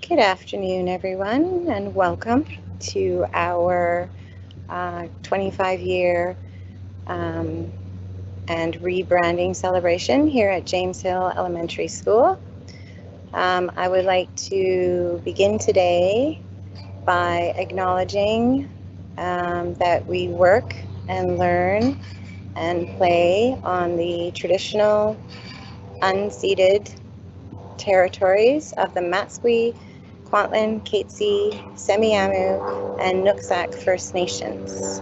Good afternoon, everyone, and welcome to our 25-year and rebranding celebration here at James Hill Elementary School. I would like to begin today by acknowledging that we work and learn and play on the traditional unceded territories of the Matsqui, Kwantlen, Katzie, Semiahmoo, and Nooksack First Nations.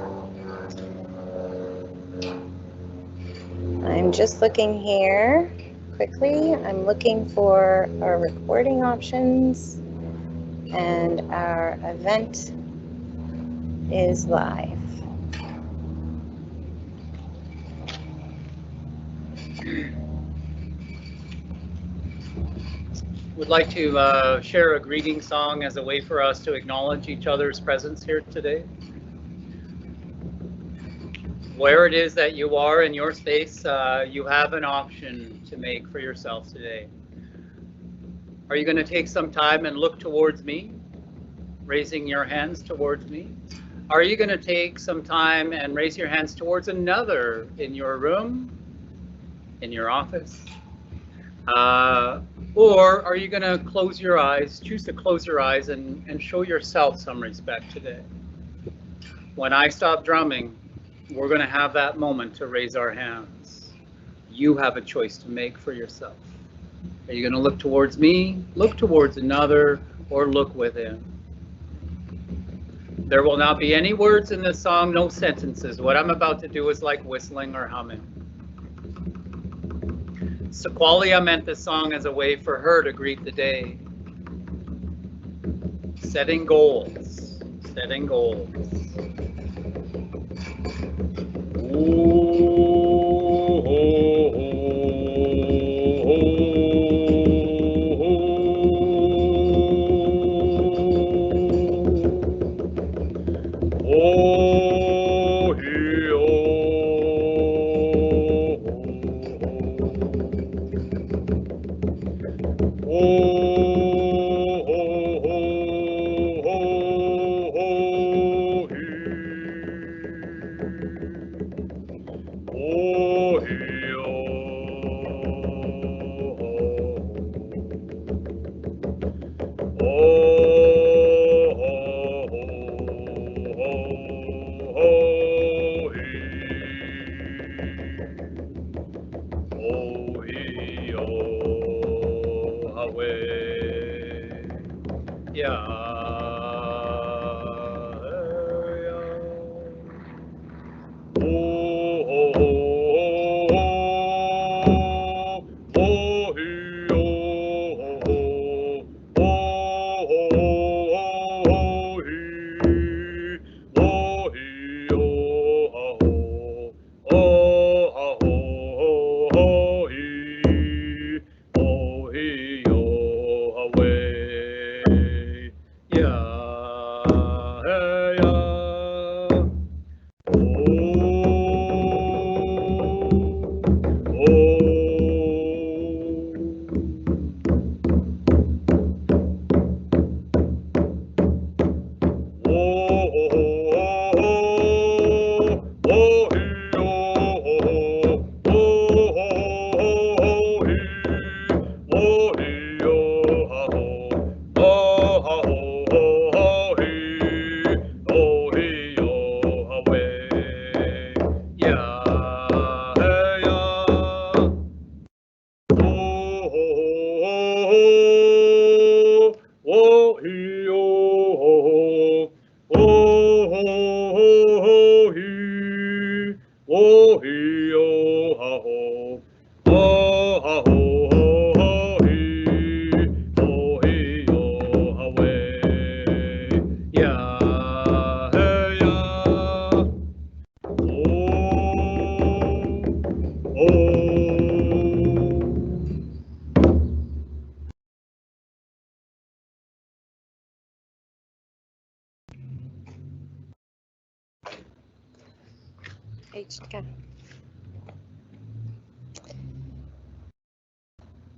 I'm just looking here quickly. I'm looking for our recording options, and our event is live. Would like to share a greeting song as a way for us to acknowledge each other's presence here today. Where it is that you are in your space, you have an option to make for yourself today. Are you going to take some time and look towards me, raising your hands towards me? Are you going to take some time and raise your hands towards another in your room, in your office? Or are you going to close your eyes, choose to close your eyes and show yourself some respect today? When I stop drumming, we're going to have that moment to raise our hands. You have a choice to make for yourself. Are you going to look towards me, look towards another, or look within? There will not be any words in this song, no sentences. What I'm about to do is like whistling or humming. Sequoia meant this song as a way for her to greet the day. Setting goals, setting goals.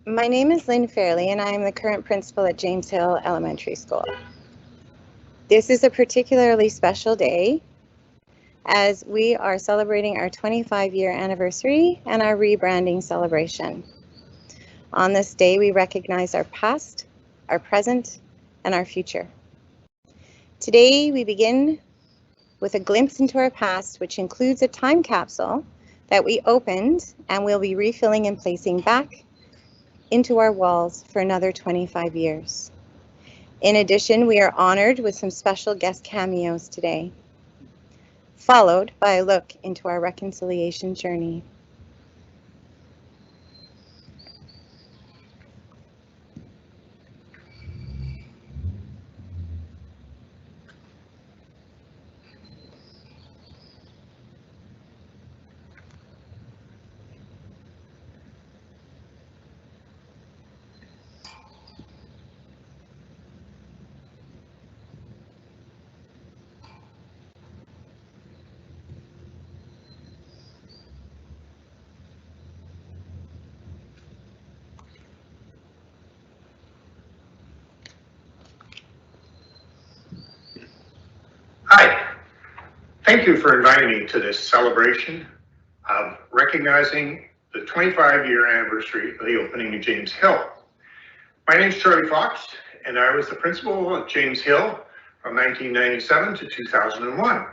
My name is Lynn Fairley, and I am the current principal at James Hill Elementary School. This is a particularly special day as we are celebrating our 25-year anniversary and our rebranding celebration. On this day, we recognize our past, our present, and our future. Today, we begin with a glimpse into our past, which includes a time capsule that we opened and we'll be refilling and placing back into our walls for another 25 years. In addition, we are honored with some special guest cameos today, followed by a look into our reconciliation journey. Hi, thank you for inviting me to this celebration of recognizing the 25-year anniversary of the opening of James Hill. My name is Charlie Fox, and I was the principal at James Hill from 1997 to 2001.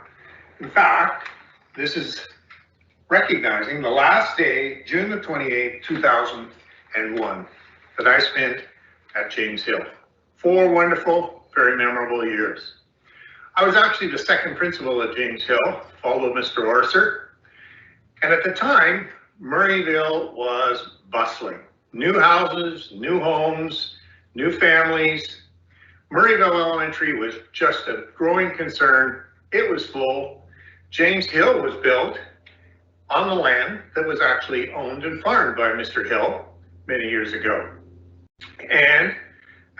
In fact, this is recognizing the last day, June the 28th, 2001, that I spent at James Hill. 4 wonderful, very memorable years. I was actually the second principal at James Hill, followed Mr. Orser. And at the time, Murrayville was bustling. New houses, new homes, new families. Murrayville Elementary was just a growing concern. It was full. James Hill was built on the land that was actually owned and farmed by Mr. Hill many years ago. And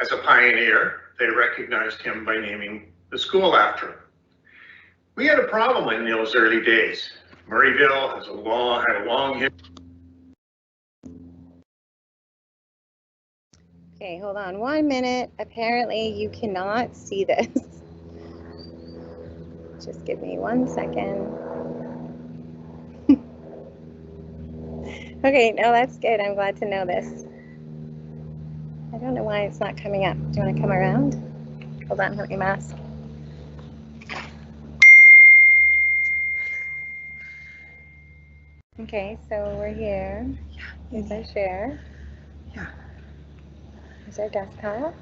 as a pioneer, they recognized him by naming the school after him. We had a problem in those early days. Murrayville had a long history. Okay, hold on 1 minute. Apparently you cannot see this. Just give me 1 second. Okay, no, that's good. I'm glad to know this. I don't know why it's not coming up. Do you want to come around? Hold on, let me mask. Okay, so we're here. Here's our share. Yeah. Here's our desktop.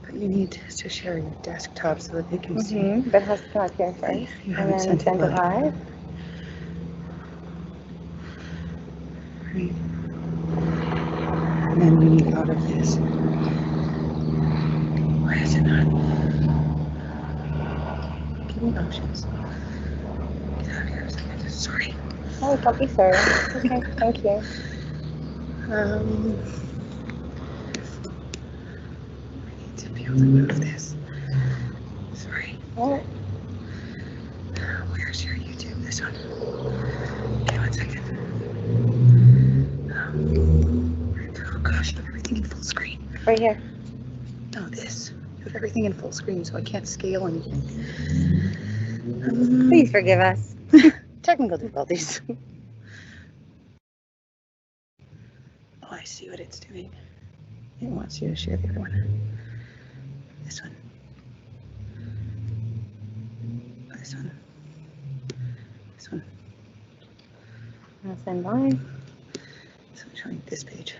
But you need to share your desktop so that they can see. But it has to come up here first. You and haven't then sent it live. Right. And then we need out of this. Why is it not? Give me options. Get out of here a second. Sorry. Oh, don't be sorry. Okay, thank you. I need to be able to move this. Sorry. Oh. Where's your YouTube? This one. Okay, 1 second. Oh gosh, put everything in full screen. Right here. No, this. Put everything in full screen so I can't scale anything. Please forgive us. Technical difficulties. Oh, I see what it's doing. It wants you to share the other one. This one. This one. This one. I'll send mine. So I'm showing this page.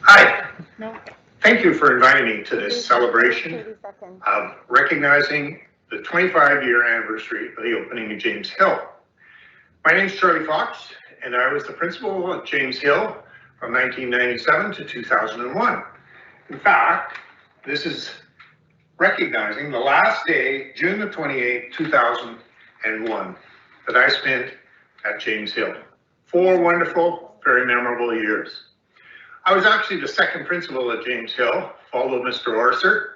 Hi, No. thank you for inviting me to this celebration 30 seconds. of recognizing the 25-year anniversary of the opening of James Hill. My name is Charlie Fox, and I was the principal at James Hill from 1997 to 2001. In fact, this is recognizing the last day, June the 28th, 2001, that I spent at James Hill. 4 wonderful, very memorable years. I was actually the second principal at James Hill, followed Mr. Orser.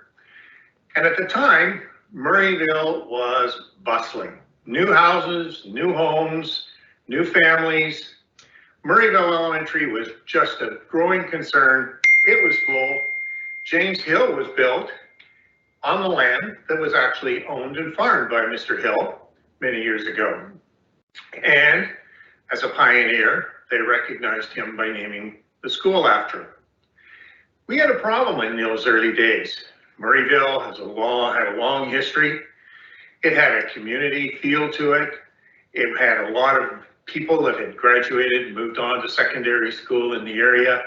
And at the time, Murrayville was bustling. New houses, new homes, new families. Murrayville Elementary was just a growing concern. It was full. James Hill was built on the land that was actually owned and farmed by Mr. Hill many years ago. And as a pioneer, they recognized him by naming the school after him. We had a problem in those early days. Murrayville had a long history. It had a community feel to it. It had a lot of people that had graduated and moved on to secondary school in the area.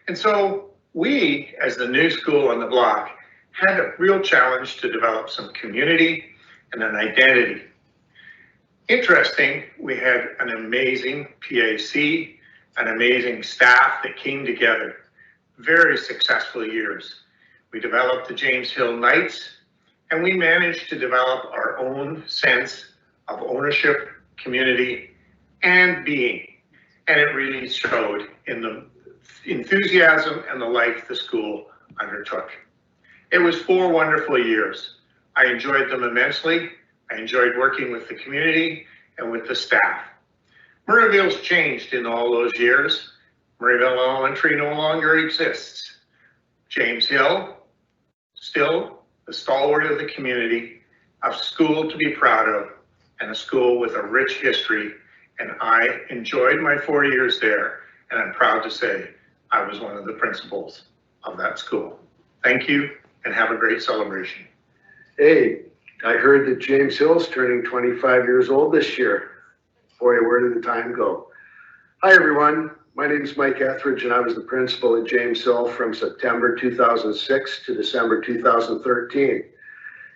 And so we, as the new school on the block, had a real challenge to develop some community and an identity. Interesting, we had an amazing PAC, an amazing staff that came together. Very successful years. We developed the James Hill Knights, and we managed to develop our own sense of ownership, community, and being. And it really showed in the enthusiasm and the life the school undertook. It was 4 wonderful years. I enjoyed them immensely. I enjoyed working with the community and with the staff. Murrayville's changed in all those years. Murrayville Elementary no longer exists. James Hill, still the stalwart of the community, a school to be proud of, and a school with a rich history. And I enjoyed my 4 years there, and I'm proud to say I was one of the principals of that school. Thank you, and have a great celebration. Hey, I heard that James Hill's turning 25 years old this year. Boy, where did the time go? Hi, everyone. My name is Mike Etheridge, and I was the principal at James Hill from September 2006 to December 2013.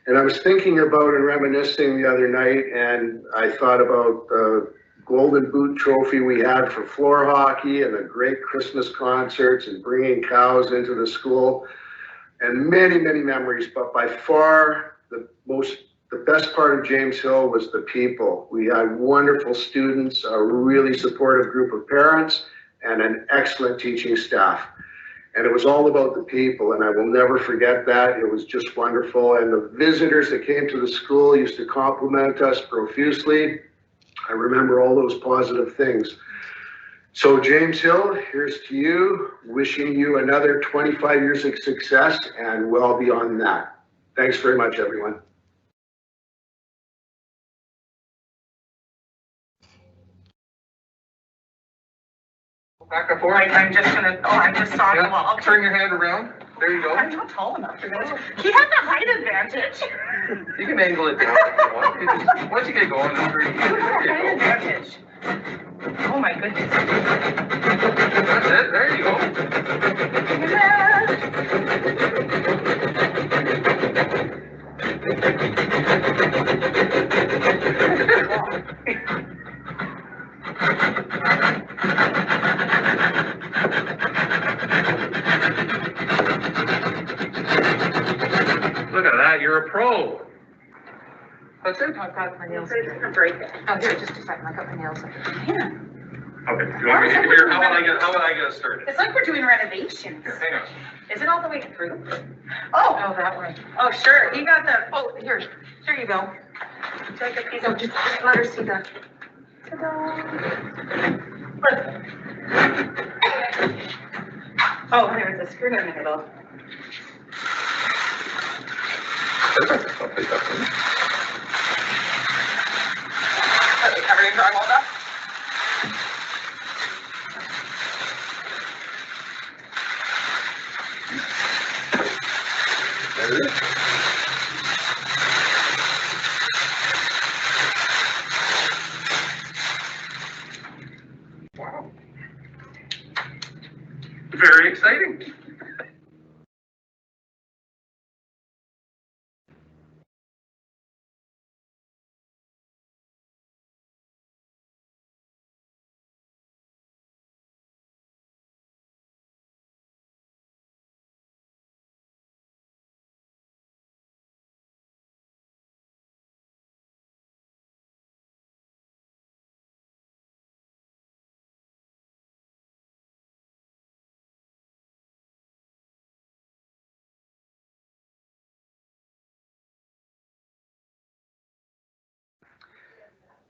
And I was thinking about and reminiscing the other night, and I thought about the Golden Boot trophy we had for floor hockey and the great Christmas concerts and bringing cows into the school, and many, many memories. But by far, the best part of James Hill was the people. We had wonderful students, a really supportive group of parents, and an excellent teaching staff. And it was all about the people, and I will never forget that. It was just wonderful. And the visitors that came to the school used to compliment us profusely. I remember all those positive things. So James Hill, here's to you, wishing you another 25 years of success and well beyond that. Thanks very much, everyone. Back and forth. I'm just talking Yeah. well. Turn your hand around. There you go. I'm not tall enough for this. He had the height advantage. You can angle it down if you want. Once you get going, it's pretty easy. There Height you go. advantage. Oh my goodness. That's it. There you go. Look at that. You're a pro. That's it. I've got my nails. I'm gonna break it. Oh, here, just a second. I got my nails. Man, Okay. You want me to here? How would I get started? it's like we're doing renovations. Here, hang on. Is it all the way through? Oh, that way. Oh, sure. He got the. Oh, here you go. Take a piece. Oh, just let her see that. Ta-da. Oh, there's a screw in the middle. Perfect. I'll take that one. Are we covered in drywall now? There it is. Wow. Very exciting.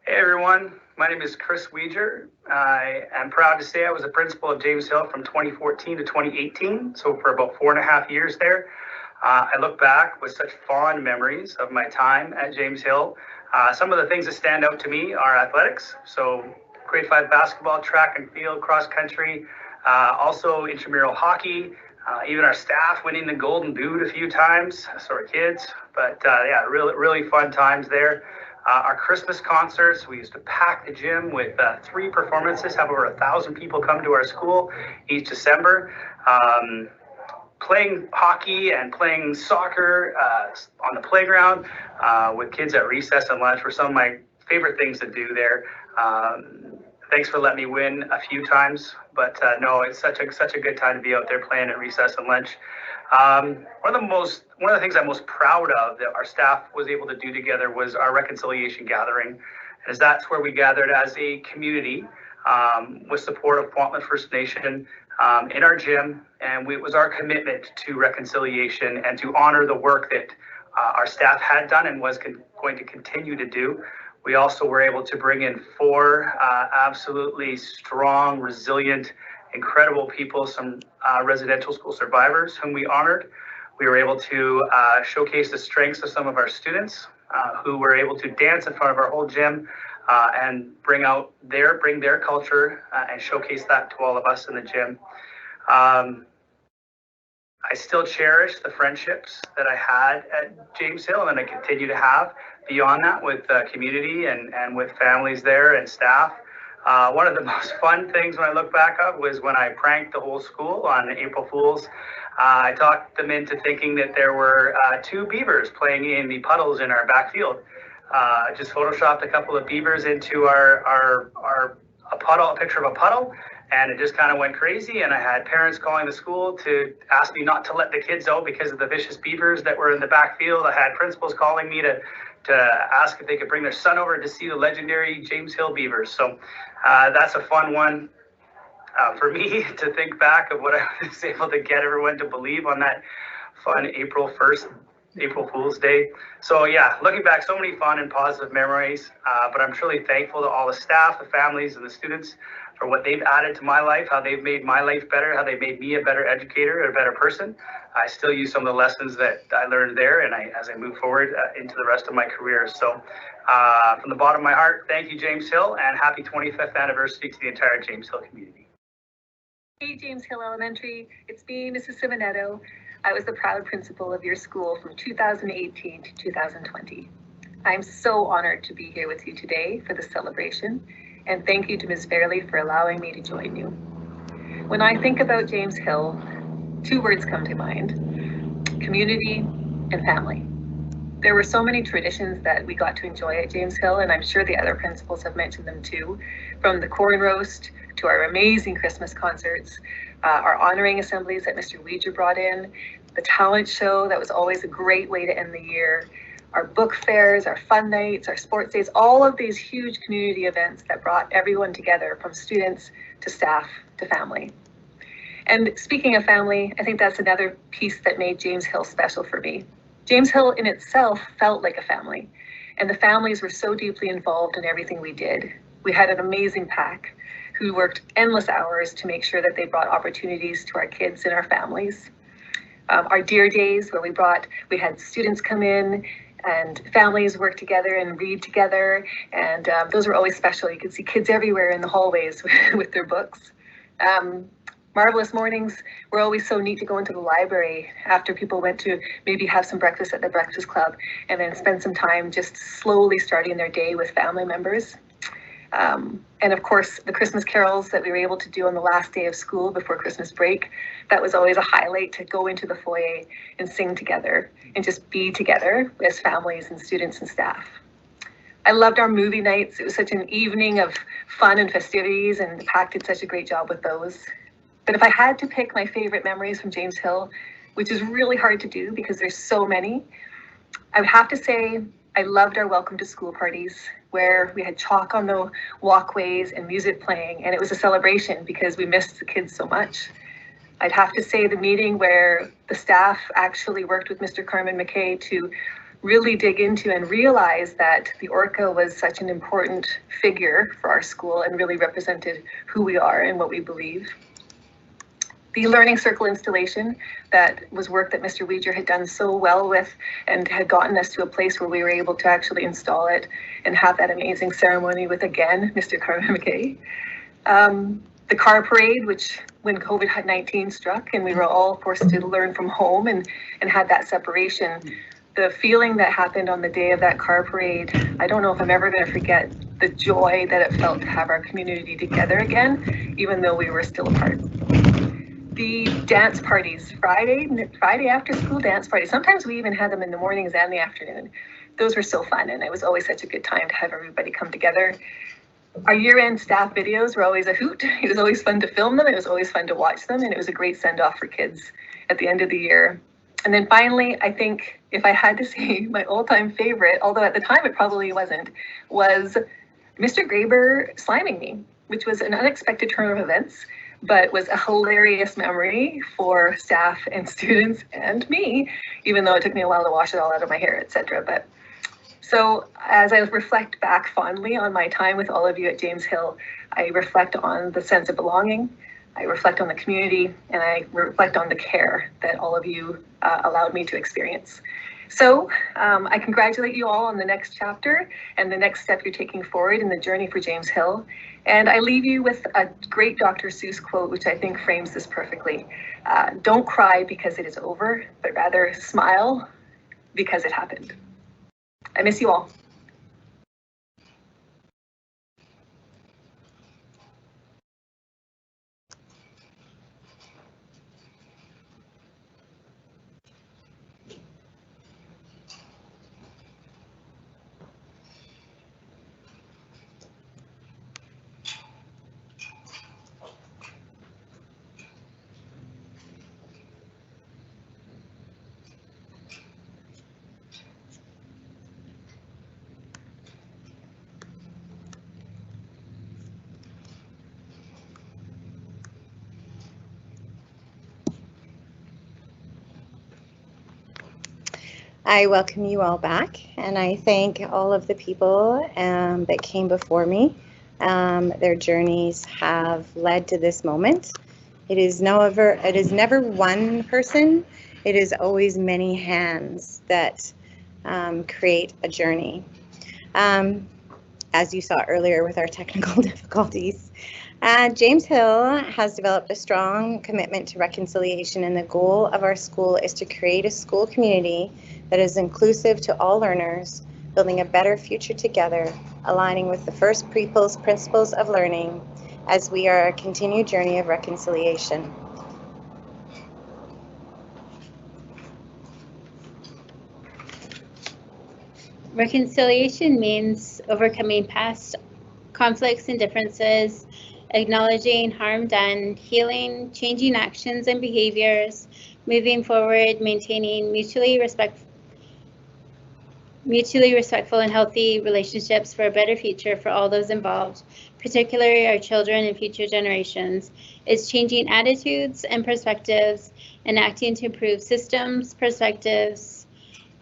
Hey everyone, my name is Chris Weeger. I am proud to say I was a principal of James Hill from 2014 to 2018, so for about 4.5 years there. I look back with such fond memories of my time at James Hill. Some of the things that stand out to me are athletics, so grade 5 basketball, track and field, cross country, also intramural hockey, even our staff winning the Golden Boot a few times, so our kids. But yeah, really fun times there. Our Christmas concerts, we used to pack the gym with 3 performances, have over 1,000 people come to our school each December. Playing hockey and playing soccer on the playground with kids at recess and lunch were some of my favorite things to do there. Thanks for letting me win a few times, but no, it's such a good time to be out there playing at recess and lunch. One of the things I'm most proud of that our staff was able to do together was our reconciliation gathering, as that's where we gathered as a community with support of Kwantlen First Nation in our gym, and it was our commitment to reconciliation and to honor the work that our staff had done and was going to continue to do. We also were able to bring in 4 absolutely strong, resilient, incredible people, some residential school survivors whom we honored. We were able to showcase the strengths of some of our students who were able to dance in front of our whole gym and bring their culture and showcase that to all of us in the gym. I still cherish the friendships that I had at James Hill, and I continue to have beyond that with community and with families there and staff. One of the most fun things when I look back up was when I pranked the whole school on April Fools. I talked them into thinking that there were 2 beavers playing in the puddles in our backfield. Just photoshopped a couple of beavers into a picture of a puddle, and it just kind of went crazy. And I had parents calling the school to ask me not to let the kids out because of the vicious beavers that were in the backfield. I had principals calling me to ask if they could bring their son over to see the legendary James Hill beavers. So that's a fun one for me to think back of what I was able to get everyone to believe on that fun April Fool's Day. So yeah, looking back, so many fun and positive memories, but I'm truly thankful to all the staff, the families, and the students for what they've added to my life, how they've made my life better, how they made me a better educator, a better person. I still use some of the lessons that I learned there, and as I move forward into the rest of my career. So from the bottom of my heart, thank you, James Hill, and happy 25th anniversary to the entire James Hill community. Hey, James Hill Elementary, it's me, Mrs. Simonetto. I was the proud principal of your school from 2018 to 2020. I'm so honored to be here with you today for this celebration, and thank you to Ms. Fairley for allowing me to join you. When I think about James Hill, 2 words come to mind: community and family. There were so many traditions that we got to enjoy at James Hill, and I'm sure the other principals have mentioned them too, from the corn roast to our amazing Christmas concerts, our honoring assemblies that Mr. Weeger brought in, the talent show that was always a great way to end the year, our book fairs, our fun nights, our sports days, all of these huge community events that brought everyone together, from students to staff to family. And speaking of family, I think that's another piece that made James Hill special for me. James Hill in itself felt like a family, and the families were so deeply involved in everything we did. We had an amazing pack who worked endless hours to make sure that they brought opportunities to our kids and our families. Our Dear Days, where we had students come in and families work together and read together, and those were always special. You could see kids everywhere in the hallways with their books. Marvelous mornings were always so neat to go into the library after people went to maybe have some breakfast at the Breakfast Club, and then spend some time just slowly starting their day with family members. And of course, the Christmas carols that we were able to do on the last day of school before Christmas break, that was always a highlight, to go into the foyer and sing together and just be together as families and students and staff. I loved our movie nights. It was such an evening of fun and festivities, and the PAC did such a great job with those. But if I had to pick my favorite memories from James Hill, which is really hard to do because there's so many, I would have to say I loved our welcome to school parties, where we had chalk on the walkways and music playing, and it was a celebration because we missed the kids so much. I'd have to say the meeting where the staff actually worked with Mr. Carmen McKay to really dig into and realize that the Orca was such an important figure for our school and really represented who we are and what we believe. The Learning Circle installation, that was work that Mr. Weeger had done so well with and had gotten us to a place where we were able to actually install it and have that amazing ceremony with, again, Mr. Carmen McKay. The car parade, which when COVID-19 struck and we were all forced to learn from home and had that separation, the feeling that happened on the day of that car parade, I don't know if I'm ever going to forget the joy that it felt to have our community together again, even though we were still apart. The dance parties, Friday after school dance parties. Sometimes we even had them in the mornings and the afternoon. Those were so fun, and it was always such a good time to have everybody come together. Our year-end staff videos were always a hoot. It was always fun to film them. It was always fun to watch them, and it was a great send-off for kids at the end of the year. And then finally, I think if I had to say my all-time favorite, although at the time it probably wasn't, was Mr. Graber sliming me, which was an unexpected turn of events, but was a hilarious memory for staff and students and me, even though it took me a while to wash it all out of my hair, etc. But so as I reflect back fondly on my time with all of you at James Hill, I reflect on the sense of belonging, I reflect on the community, and I reflect on the care that all of you allowed me to experience. So I congratulate you all on the next chapter and the next step you're taking forward in the journey for James Hill. And I leave you with a great Dr. Seuss quote, which I think frames this perfectly. Don't cry because it is over, but rather smile because it happened. I miss you all. I welcome you all back, and I thank all of the people that came before me. Their journeys have led to this moment. It is never one person. It is always many hands that create a journey. As you saw earlier with our technical difficulties. James Hill has developed a strong commitment to reconciliation, and the goal of our school is to create a school community that is inclusive to all learners, building a better future together, aligning with the first principles of learning as we are a continued journey of reconciliation. Reconciliation means overcoming past conflicts and differences, acknowledging harm done, healing, changing actions and behaviors, moving forward, maintaining mutually respectful and healthy relationships for a better future for all those involved, particularly our children and future generations. It's changing attitudes and perspectives and acting to improve systems, perspectives,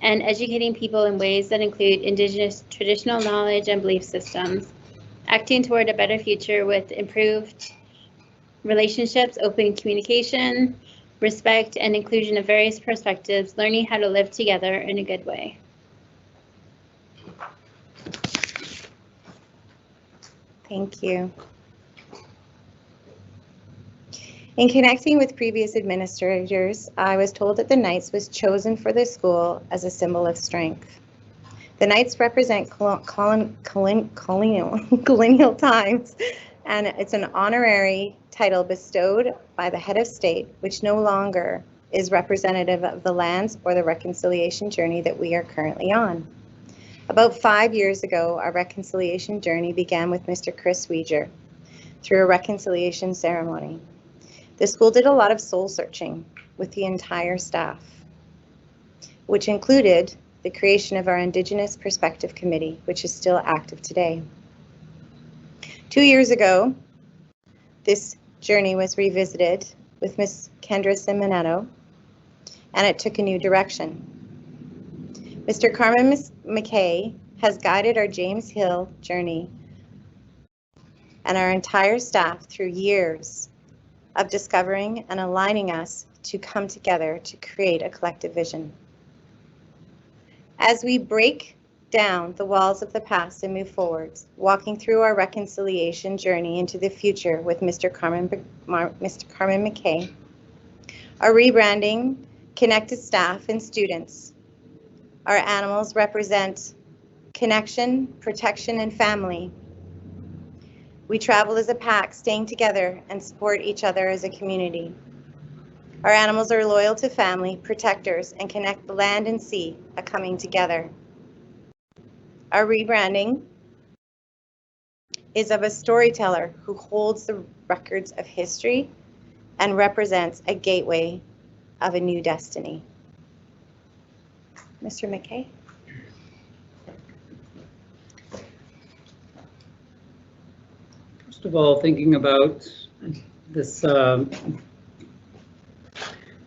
and educating people in ways that include Indigenous traditional knowledge and belief systems, acting toward a better future with improved relationships, open communication, respect, and inclusion of various perspectives, learning how to live together in a good way. Thank you. In connecting with previous administrators, I was told that the Knights was chosen for the school as a symbol of strength. The Knights represent colonial times, and it's an honorary title bestowed by the head of state, which no longer is representative of the lands or the reconciliation journey that we are currently on. About 5 years ago, our reconciliation journey began with Mr. Chris Weeger through a reconciliation ceremony. The school did a lot of soul searching with the entire staff, which included the creation of our Indigenous Perspective Committee, which is still active today. 2 years ago, this journey was revisited with Ms. Kendra Simonetto, and it took a new direction. Mr. Carmen McKay has guided our James Hill journey and our entire staff through years of discovering and aligning us to come together to create a collective vision. As we break down the walls of the past and move forwards, walking through our reconciliation journey into the future with Mr. Carmen McKay, our rebranding, connected staff and students, our animals represent connection, protection, and family. We travel as a pack, staying together and support each other as a community. Our animals are loyal to family, protectors, and connect the land and sea, a coming together. Our rebranding is of a storyteller who holds the records of history and represents a gateway of a new destiny. Mr. McKay. First of all, thinking about this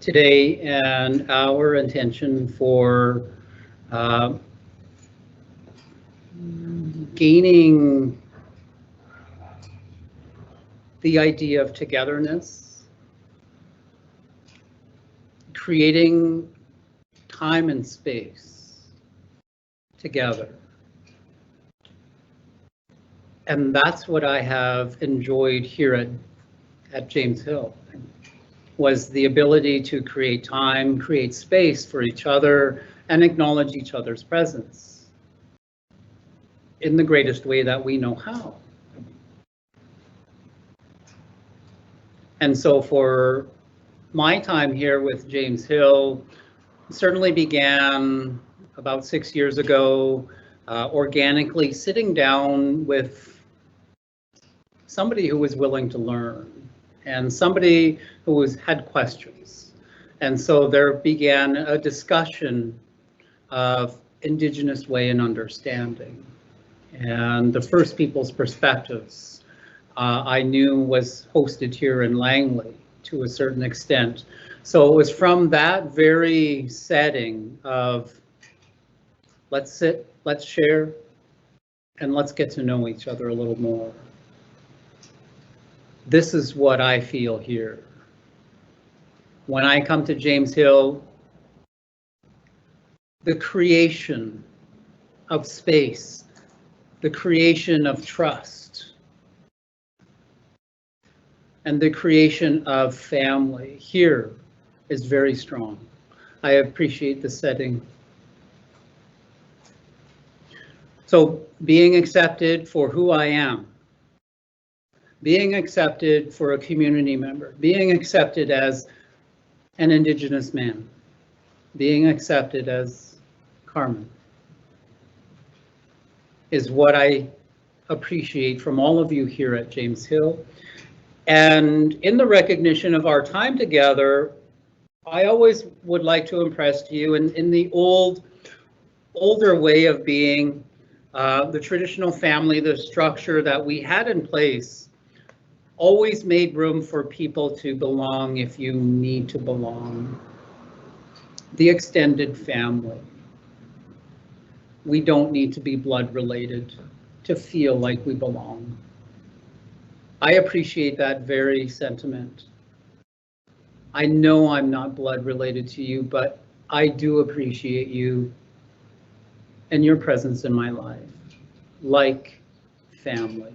today and our intention for gaining the idea of togetherness, creating time and space together. And that's what I have enjoyed here at James Hill, was the ability to create time, create space for each other, and acknowledge each other's presence in the greatest way that we know how. And so for my time here with James Hill, certainly began about 6 years ago, organically sitting down with somebody who was willing to learn and somebody who had questions. And so there began a discussion of Indigenous way and understanding. And the First Peoples perspectives I knew was hosted here in Langley to a certain extent. So it was from that very setting of let's sit, let's share, and let's get to know each other a little more. This is what I feel here. When I come to James Hill, the creation of space, the creation of trust, and the creation of family here is very strong. I appreciate the setting. So being accepted for who I am, being accepted for a community member, being accepted as an Indigenous man, being accepted as Carmen, is what I appreciate from all of you here at James Hill. And in the recognition of our time together, I always would like to impress to you in the older way of being, the traditional family, the structure that we had in place always made room for people to belong if you need to belong. The extended family. We don't need to be blood related to feel like we belong. I appreciate that very sentiment. I know I'm not blood related to you, but I do appreciate you and your presence in my life, like family.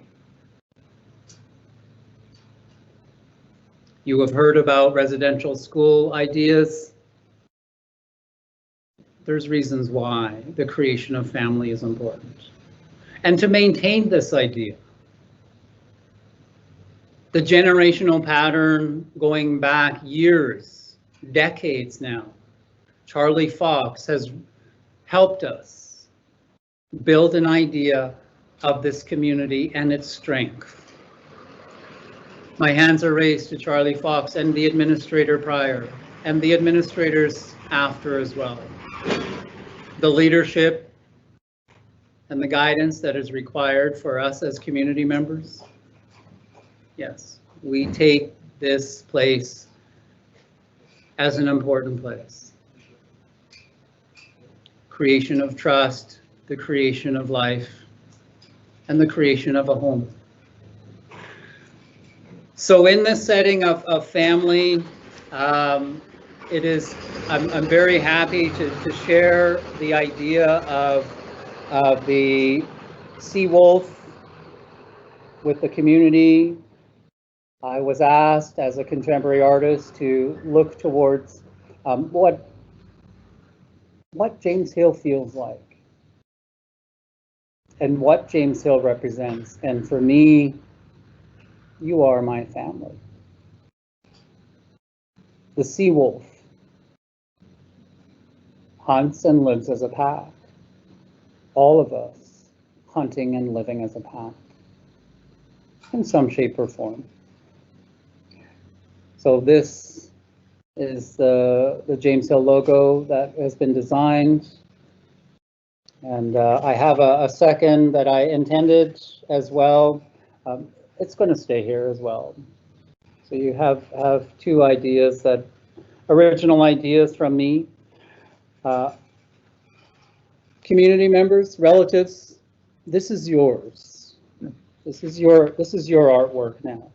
You have heard about residential school ideas. There's reasons why the creation of family is important. And to maintain this idea, the generational pattern going back years, decades now, Charlie Fox has helped us build an idea of this community and its strength. My hands are raised to Charlie Fox and the administrator prior, and the administrators after as well. The leadership and the guidance that is required for us as community members. Yes, we take this place as an important place. creation of trust, the creation of life, and the creation of a home. So in this setting of family, I'm very happy to share the idea of the sea wolf with the community. I was asked as a contemporary artist to look towards what James Hill feels like and what James Hill represents. And for me, you are my family. The sea wolf hunts and lives as a pack. All of us hunting and living as a pack in some shape or form. So this is the James Hill logo that has been designed. And I have a second that I intended as well. It's going to stay here as well. So you have two ideas, that original ideas from me. Community members, relatives, this is yours. This is your artwork now.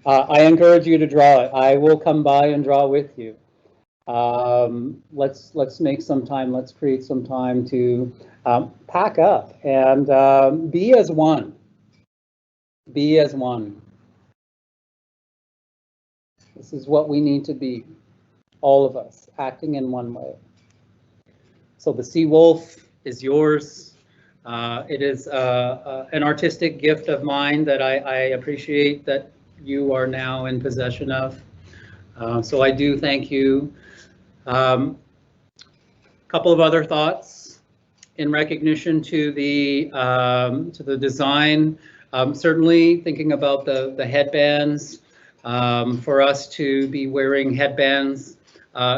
I encourage you to draw it. I will come by and draw with you. Let's make some time. Let's create some time to pack up and be as one. Be as one. This is what we need to be, all of us, acting in one way. So the sea wolf is yours. It is an artistic gift of mine that I appreciate that you are now in possession of. So I do thank you. Couple of other thoughts in recognition to the design. Certainly thinking about the headbands. For us to be wearing headbands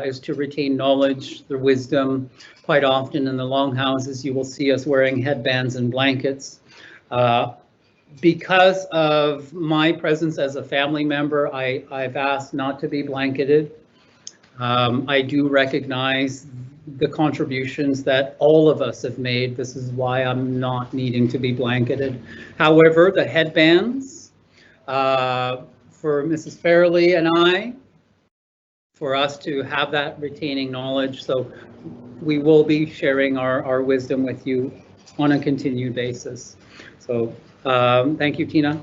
is to retain knowledge, the wisdom. Quite often in the longhouses, you will see us wearing headbands and blankets. Because of my presence as a family member, I've asked not to be blanketed. I do recognize the contributions that all of us have made. This is why I'm not needing to be blanketed. However, the headbands for Mrs. Fairley and I, for us to have that retaining knowledge. So we will be sharing our wisdom with you on a continued basis. So thank you, Tina.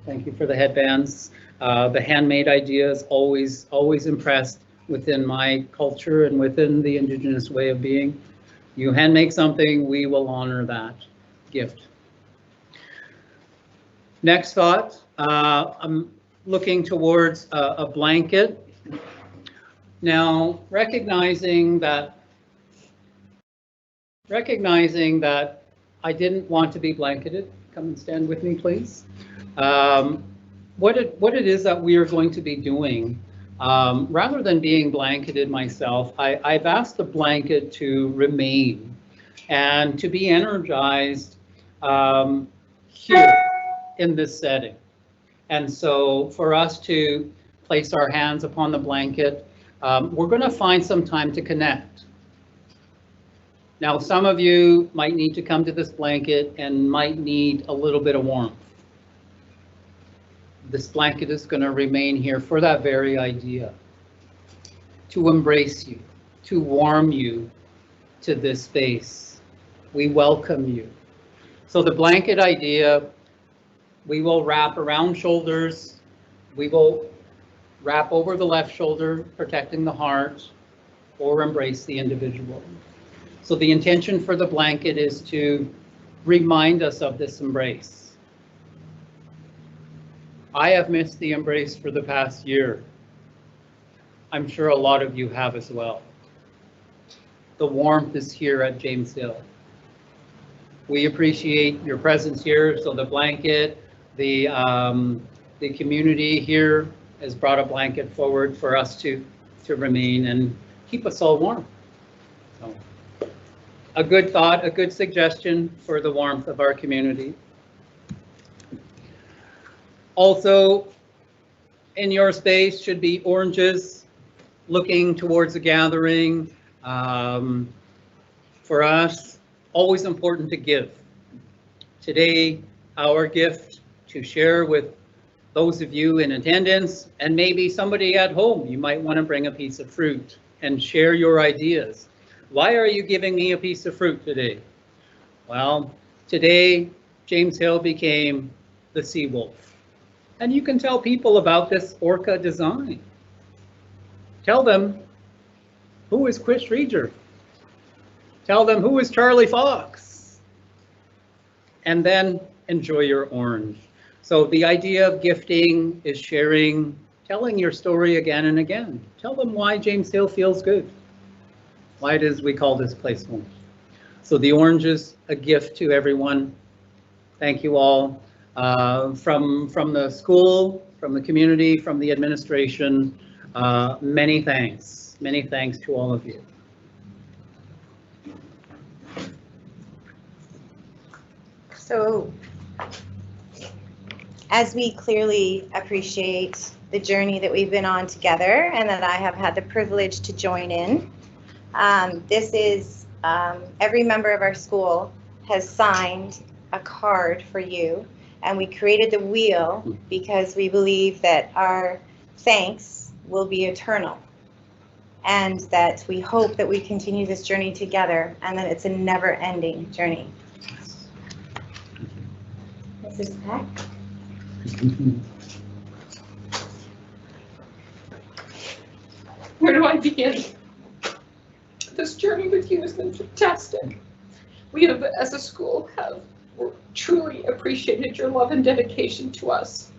Thank you for the headbands. The handmade ideas, always impressed within my culture and within the Indigenous way of being. You handmake something, we will honor that gift. Next thought, I'm looking towards a blanket. Now, recognizing that I didn't want to be blanketed, come and stand with me, please. What it is that we are going to be doing, rather than being blanketed myself, I've asked the blanket to remain and to be energized here in this setting. And so for us to place our hands upon the blanket, we're going to find some time to connect. Now, some of you might need to come to this blanket and might need a little bit of warmth. This blanket is going to remain here for that very idea, to embrace you, to warm you to this space. We welcome you. So the blanket idea, we will wrap around shoulders. We will wrap over the left shoulder, protecting the heart, or embrace the individual. So the intention for the blanket is to remind us of this embrace. I have missed the embrace for the past year. I'm sure a lot of you have as well. The warmth is here at James Hill. We appreciate your presence here. So the blanket, the community here has brought a blanket forward for us to remain and keep us all warm. So, a good thought, a good suggestion for the warmth of our community. Also, in your space should be oranges looking towards the gathering. For us, always important to give. Today, our gift to share with those of you in attendance and maybe somebody at home, you might want to bring a piece of fruit and share your ideas. Why are you giving me a piece of fruit today? Well, today, James Hill became the sea wolf. And you can tell people about this orca design. Tell them, who is Chris Rieger? Tell them, who is Charlie Fox? And then enjoy your orange. So the idea of gifting is sharing, telling your story again and again. Tell them why James Hill feels good. Why it is we call this place home. So the orange is a gift to everyone. Thank you all. From the school, from the community, from the administration, many thanks. Many thanks to all of you. So, as we clearly appreciate the journey that we've been on together and that I have had the privilege to join in, this is every member of our school has signed a card for you, and we created the wheel because we believe that our thanks will be eternal, and that we hope that we continue this journey together and that it's a never-ending journey. Mrs. Peck? Where do I begin? This journey with you has been fantastic. We have, as a school, have truly appreciated your love and dedication to us.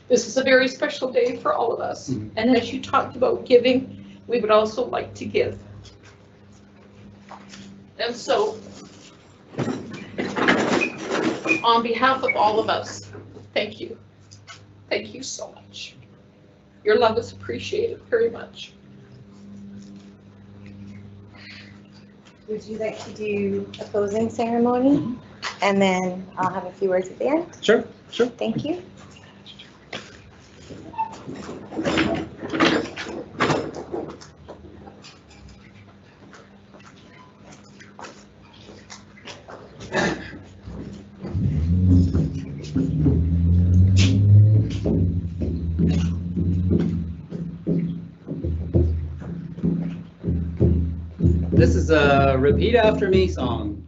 This is a very special day for all of us. And as you talked about giving, we would also like to give. And so, on behalf of all of us, thank you. Thank you so much. Your love is appreciated very much. Would you like to do a closing ceremony? And then I'll have a few words at the end. Sure, sure. Thank you. This is a repeat after me song.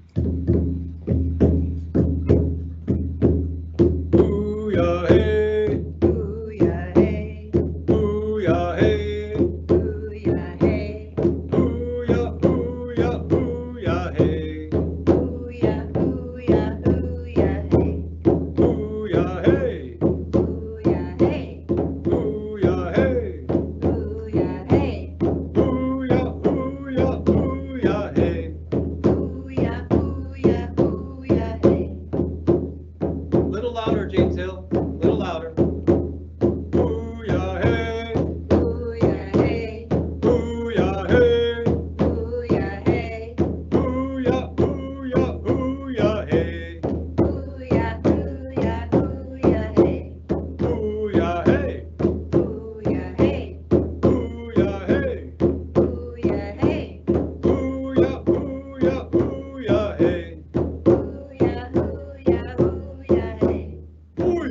Ooh-yah, hey. Ooh-yah, hey. Ooh-yah, hey. Ooh-yah, hey. Ooh-yah, ooh-yah, ooh-yah, hey. Ooh-yah, ooh-yah, ooh-yah, hey. Ooh-yah, hey. Ooh-yah, hey. Ooh-yah, hey. Ooh-yah, hey. Ooh-yah, ooh-yah, ooh-yah, hey. Ooh-yah, ooh-yah, ooh-yah, hey. Little louder, James Hill. Little louder. Ooh-yah, hey. Ooh-yah, hey. Ooh-yah, hey. Ooh-yah, hey. Ooh-yah, ooh-yah, ooh-yah, hey. Ooh-yah, ooh-yah, ooh-yah, hey. Ooh-yah, hey. Ooh-yah, hey. Ooh-yah, hey. Ooh-yah, hey. Ooh-yah, ooh-yah, ooh-yah, hey. Ooh-yah, ooh-yah, ooh-yah, hey. Ooy,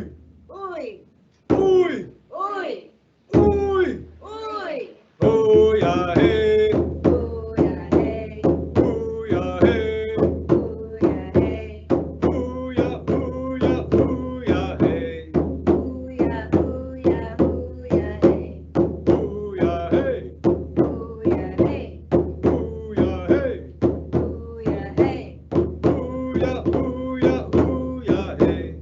Ooy, ooy, ooy, ooy. ooy. Ooh-yah, hey. Ooh-yah, hey. Ooh-yah, hey. Ooh-yah, hey. Ooh-yah, ooh-yah, ooh-yah, hey. Ooh-yah, ooh-yah, ooh-yah, hey. Ooh-yah, hey. Ooh-yah, hey. Ooh-yah, hey. Ooh-yah, hey. Ooh-yah, ooh-yah, ooh-yah, hey.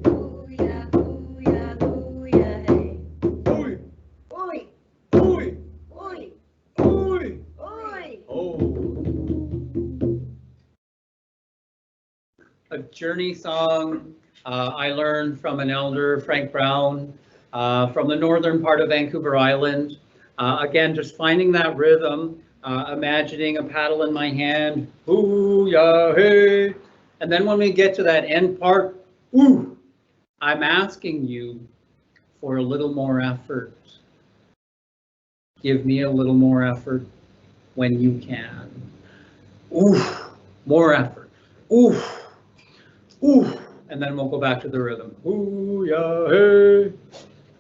Ooh-yah, ooh-yah, ooh-yah, hey. Ooy, Ooy, ooy, ooy, ooy. ooy. Oh. A journey song I learned from an elder, Frank Brown, from the northern part of Vancouver Island. Again, just finding that rhythm, imagining a paddle in my hand, ooh, yeah, hey. And then when we get to that end part, ooh, I'm asking you for a little more effort. Give me a little more effort when you can. Oof, more effort. Oof, oof. And then we'll go back to the rhythm. Ooh, yeah, hey.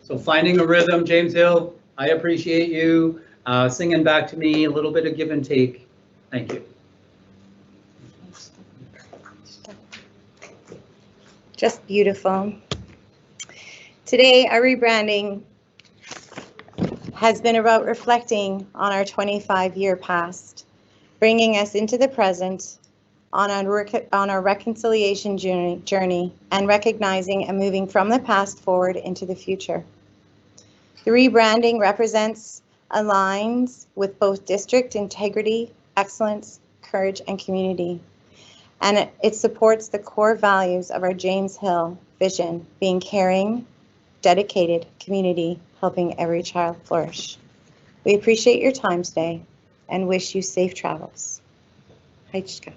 So finding a rhythm, James Hill, I appreciate you singing back to me, a little bit of give and take. Thank you. Just beautiful. Today, our rebranding has been about reflecting on our 25-year past, bringing us into the present on our reconciliation journey and recognizing and moving from the past forward into the future. The rebranding represents, aligns with both district integrity, excellence, courage, and community. And it supports the core values of our James Hill vision, being caring, dedicated community, helping every child flourish. We appreciate your time today and wish you safe travels. Hej ska.